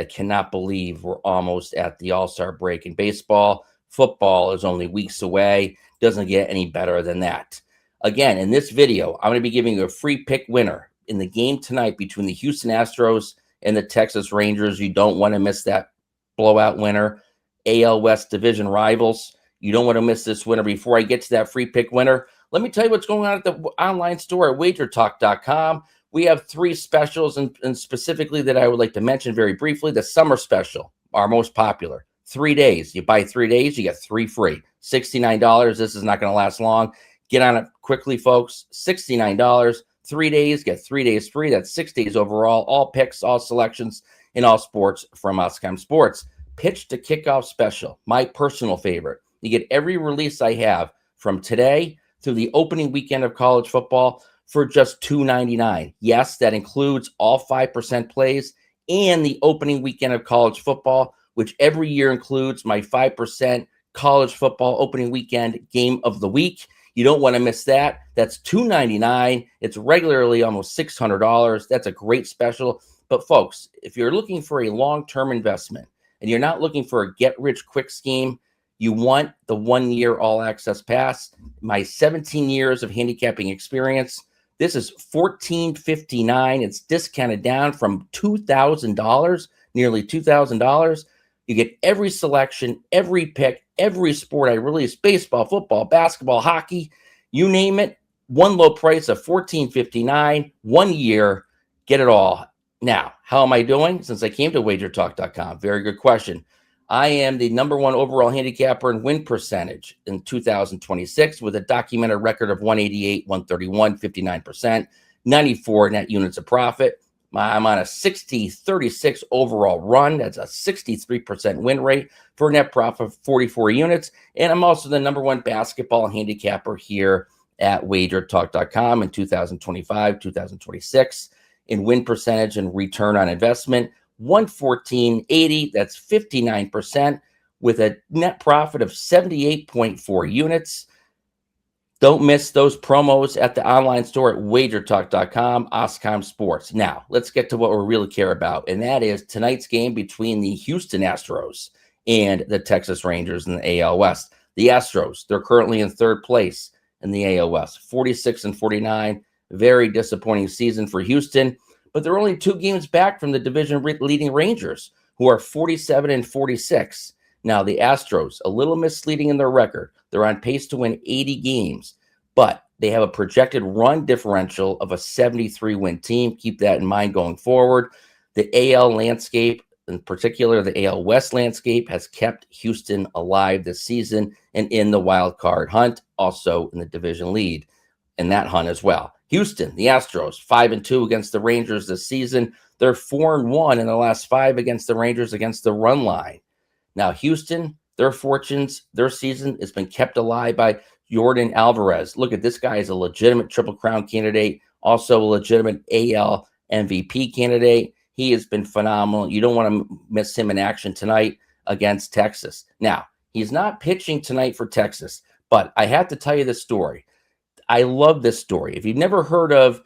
I cannot believe we're almost at the All-Star break in baseball. Football is only weeks away. Doesn't get any better than that. Again, in this video, I'm going to be giving you a free pick winner in the game tonight between the Houston Astros and the Texas Rangers. You don't want to miss that blowout winner. AL West division rivals. You don't want to miss this winner. Before I get to that free pick winner, let me tell you what's going on at the online store at wagertalk.com. We have 3 specials, and specifically that I would like to mention very briefly. The summer special, our most popular. 3 days. You buy 3 days, you get 3 free. $69. This is not going to last long. Get on it quickly, folks. $69. 3 days, get 3 days free. That's 6 days overall. All picks, all selections, and all sports from Oskeim Sports. Pitch to kickoff special, my personal favorite. You get every release I have from today through the opening weekend of college football for just $2.99. Yes, that includes all 5% plays and the opening weekend of college football, which every year includes my 5% college football opening weekend game of the week. You don't want to miss that. That's $2.99. It's regularly almost $600. That's a great special. But folks, if you're looking for a long-term investment and you're not looking for a get-rich-quick scheme, you want the 1-year all-access pass. My 17 years of handicapping experience, this is $14.59. It's discounted down from $2,000, nearly $2,000. You get every selection, every pick, every sport I release: baseball, football, basketball, hockey, you name it. One low price of $14.59, 1 year. Get it all. Now, how am I doing since I came to wagertalk.com? Very good question. I am the #1 overall handicapper in win percentage in 2026 with a documented record of 188, 131, 59%, 94 net units of profit. I'm on a 60-36 overall run. That's a 63% win rate for a net profit of 44 units. And I'm also the #1 basketball handicapper here at wagertalk.com in 2025, 2026 in win percentage and return on investment. 114.80, that's 59%, with a net profit of 78.4 units. Don't miss those promos at the online store at wagertalk.com, Oskeim Sports. Now, let's get to what we really care about, and that is tonight's game between the Houston Astros and the Texas Rangers in the AL West. The Astros, they're currently in 3rd place in the AL West, 46-49. Very disappointing season for Houston, but they're only 2 games back from the division-leading Rangers, who are 47-46. Now, the Astros, a little misleading in their record. They're on pace to win 80 games, but they have a projected run differential of a 73-win team. Keep that in mind going forward. The AL landscape, in particular the AL West landscape, has kept Houston alive this season and in the wild card hunt, also in the division lead in that hunt as well. Houston, the Astros, 5-2 against the Rangers this season. They're 4-1 in the last 5 against the Rangers against the run line. Now, Houston, their fortunes, their season has been kept alive by Jordan Alvarez. Look at this guy is a legitimate Triple Crown candidate, also a legitimate AL MVP candidate. He has been phenomenal. You don't want to miss him in action tonight against Texas. Now, he's not pitching tonight for Texas, but I have to tell you this story. I love this story. If you've never heard of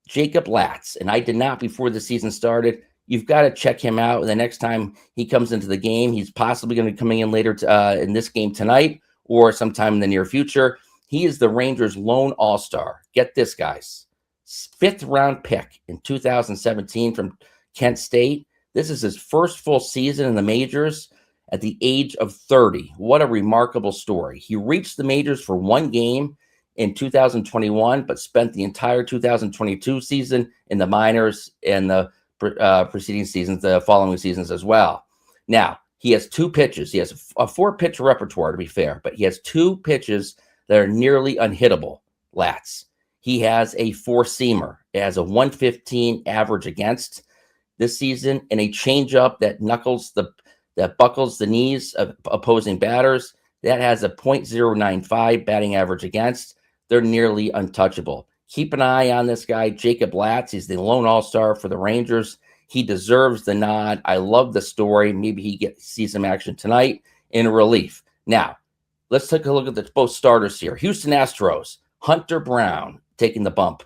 Jacob Latz, and I did not before the season started, you've got to check him out. The next time he comes into the game, he's possibly going to be coming in later in this game tonight or sometime in the near future. He is the Rangers' lone all-star. Get this, guys. 5th-round pick in 2017 from Kent State. This is his first full season in the majors at the age of 30. What a remarkable story. He reached the majors for 1 game in 2021, but spent the entire 2022 season in the minors and the preceding seasons, the following seasons as well. Now, he has 2 pitches. He has a 4-pitch repertoire, to be fair, but he has 2 pitches that are nearly unhittable, Latz. He has a 4-seamer. It has a 115 average against this season and a changeup that buckles the knees of opposing batters. That has a .095 batting average against. They're nearly untouchable. Keep an eye on this guy, Jacob Latz. He's the lone all-star for the Rangers. He deserves the nod. I love the story. Maybe he sees some action tonight in relief. Now, let's take a look at both starters here. Houston Astros, Hunter Brown taking the bump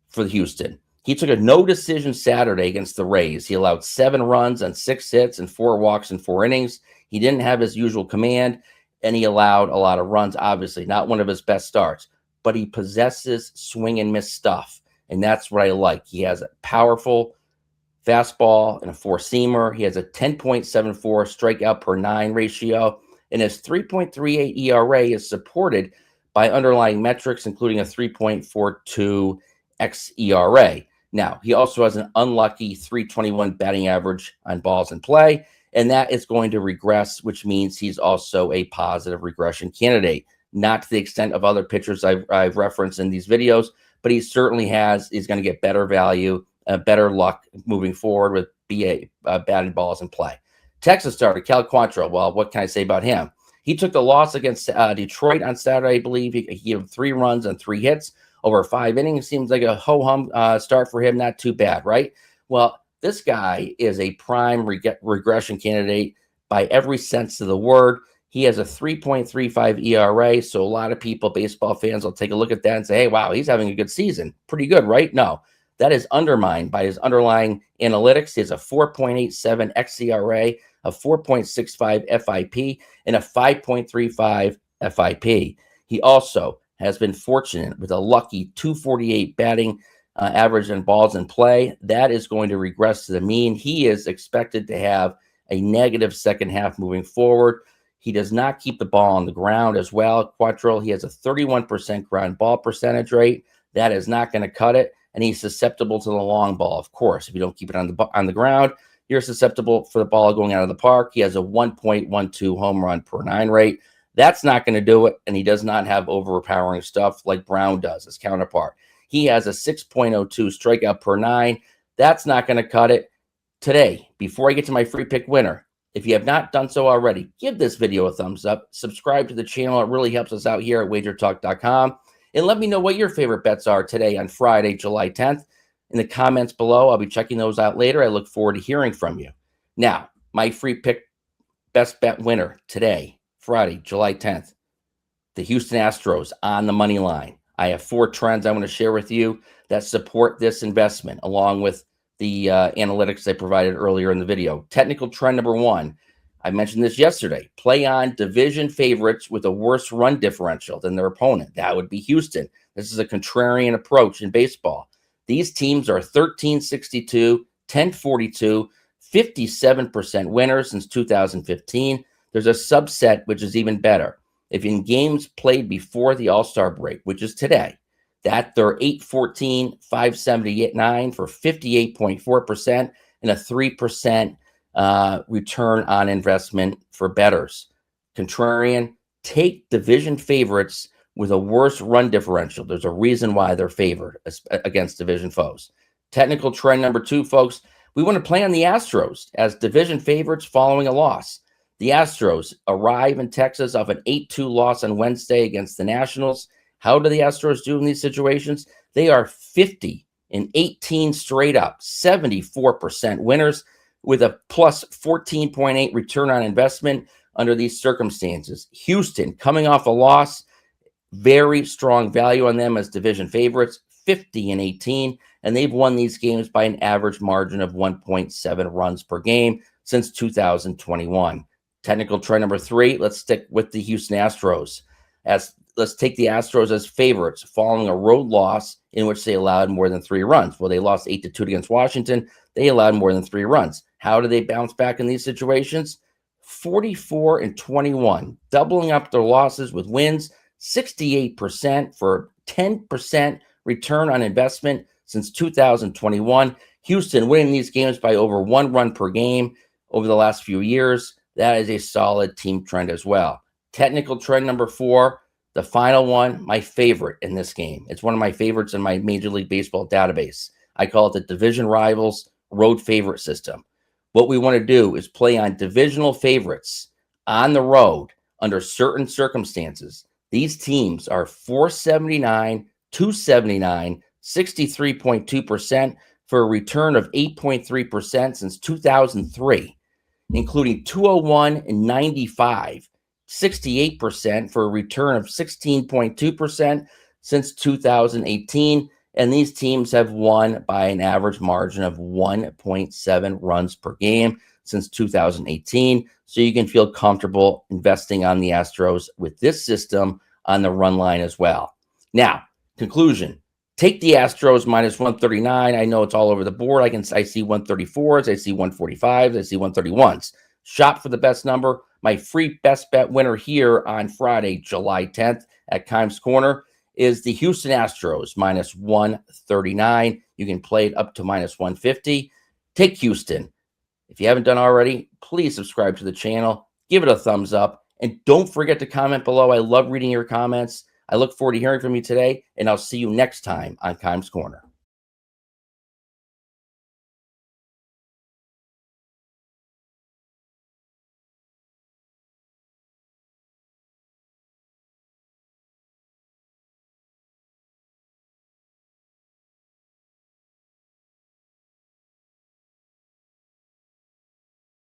for Houston. He took a no decision Saturday against the Rays. He allowed 7 runs on 6 hits and 4 walks in 4 innings. He didn't have his usual command, and he allowed a lot of runs. Obviously, not one of his best starts, but he possesses swing and miss stuff, and that's what I like. He has a powerful fastball and a 4-seamer. He has a 10.74 strikeout per 9 ratio, and his 3.38 ERA is supported by underlying metrics, including a 3.42 xERA. Now, he also has an unlucky 321 batting average on balls in play, and that is going to regress, which means he's also a positive regression candidate. Not to the extent of other pitchers I've referenced in these videos, but he certainly is going to get better value, better luck moving forward with batting balls in play. Texas starter Cal Quantrill, well, what can I say about him? He took the loss against Detroit on Saturday, I believe. He had 3 runs and 3 hits over 5 innings. Seems like a ho-hum start for him. Not too bad, right? Well, this guy is a prime regression candidate by every sense of the word. He has a 3.35 ERA, so a lot of people, baseball fans, will take a look at that and say, hey, wow, he's having a good season. Pretty good, right? No, that is undermined by his underlying analytics. He has a 4.87 xERA, a 4.65 FIP, and a 5.35 FIP. He also has been fortunate with a lucky 248 batting average on balls in play. That is going to regress to the mean. He is expected to have a negative second half moving forward. He does not keep the ball on the ground as well. Quantrill, he has a 31% ground ball percentage rate. That is not going to cut it, and he's susceptible to the long ball, of course. If you don't keep it on the ground, you're susceptible for the ball going out of the park. He has a 1.12 home run per 9 rate. That's not going to do it, and he does not have overpowering stuff like Brown does, his counterpart. He has a 6.02 strikeout per 9. That's not going to cut it. Today, before I get to my free pick winner, if you have not done so already, give this video a thumbs up. Subscribe to the channel. It really helps us out here at wagertalk.com. And let me know what your favorite bets are today on Friday, July 10th. In the comments below, I'll be checking those out later. I look forward to hearing from you. Now, my free pick best bet winner today, Friday, July 10th, the Houston Astros on the money line. I have 4 trends I want to share with you that support this investment, along with the analytics I provided earlier in the video. Technical trend number 1, I mentioned this yesterday. Play on division favorites with a worse run differential than their opponent. That would be Houston. This is a contrarian approach in baseball. These teams are 1362, 1042, 57% winners since 2015. There's a subset which is even better. If in games played before the All-Star break, which is today, that they're 814, 579 for 58.4% and a 3% return on investment for bettors. Contrarian, take division favorites with a worse run differential. There's a reason why they're favored against division foes. Technical trend number 2, folks, we want to play on the Astros as division favorites following a loss. The Astros arrive in Texas off an 8-2 loss on Wednesday against the Nationals. How do the Astros do in these situations? They are 50-18 straight up, 74% winners with a plus 14.8 return on investment under these circumstances. Houston, coming off a loss, very strong value on them as division favorites, 50-18, and they've won these games by an average margin of 1.7 runs per game since 2021. Technical trend number 3, let's stick with the Houston Astros. Let's take the Astros as favorites following a road loss in which they allowed more than 3 runs. Well, they lost 8-2 against Washington. They allowed more than 3 runs. How do they bounce back in these situations? 44-21, doubling up their losses with wins, 68% for 10% return on investment since 2021. Houston winning these games by over 1 run per game over the last few years. That is a solid team trend as well. Technical trend number 4, the final one, my favorite in this game. It's one of my favorites in my Major League Baseball database. I call it the Division Rivals Road Favorite System. What we want to do is play on divisional favorites on the road under certain circumstances. These teams are 479, 279, 63.2% for a return of 8.3% since 2003, including 201 and 95. 68% for a return of 16.2% since 2018, And these teams have won by an average margin of 1.7 runs per game since 2018. So you can feel comfortable investing on the Astros with this system on the run line as well. Now, conclusion. Take the Astros minus 139. I know it's all over the board. I see 134s, I see 145s, I see 131s. Shop for the best number. My free best bet winner here on Friday, July 10th at Keim's Corner is the Houston Astros minus 139. You can play it up to minus 150. Take Houston. If you haven't done already, please subscribe to the channel. Give it a thumbs up. And don't forget to comment below. I love reading your comments. I look forward to hearing from you today, and I'll see you next time on Keim's Corner.